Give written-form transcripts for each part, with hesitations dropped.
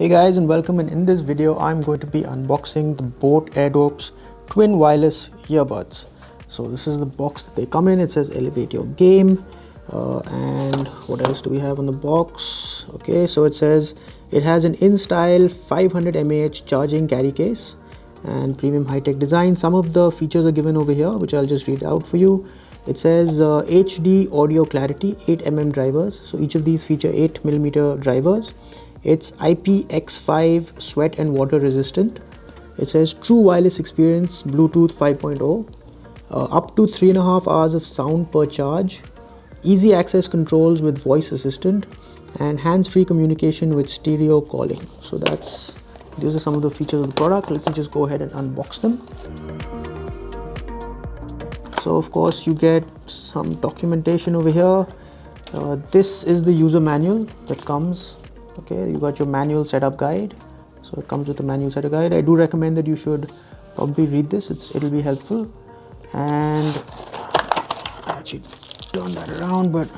Hey guys, and welcome, and in this video I'm going to be unboxing the boAt Airdopes twin wireless earbuds. So this is the box that they come in. It says elevate your game, and what else do we have on the box? Okay, so it says it has an in-style 500 mAh charging carry case and premium high-tech design. Some of the features are given over here, which I'll just read out for you. It says HD audio clarity, 8mm drivers, so each of these feature 8mm drivers. It's IPX5 sweat and water resistant. It says true wireless experience, Bluetooth 5.0, up to 3.5 hours of sound per charge, easy access controls with voice assistant, and hands-free communication with stereo calling. So these are some of the features of the product. Let me just go ahead and unbox them. So of course you get some documentation over here. This is the user manual that comes. Okay, you got your manual setup guide. So it comes with a manual setup guide. I do recommend that you should probably read this. It'll be helpful. And I actually turn that around, but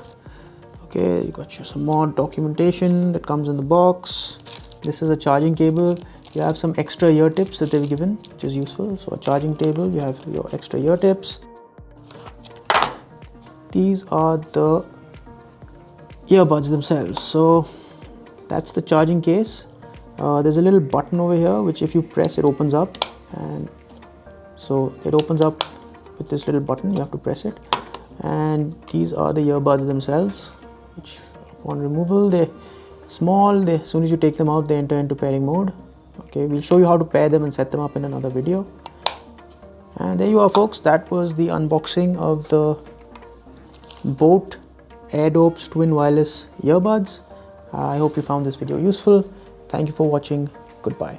okay, you got some more documentation that comes in the box. This is a charging cable. You have some extra ear tips that they've given, which is useful. So a charging table, you have your extra ear tips. These are the earbuds themselves. So that's the charging case. There's a little button over here which if you press it opens up, and so it opens up with this little button. You have to press it, and these are the earbuds themselves, which upon removal they're small. As soon as you take them out, they enter into pairing mode. Okay, we'll show you how to pair them and set them up in another video. And there you are, folks. That was the unboxing of the boAt Airdopes twin wireless earbuds. I hope you found this video useful. Thank you for watching. Goodbye.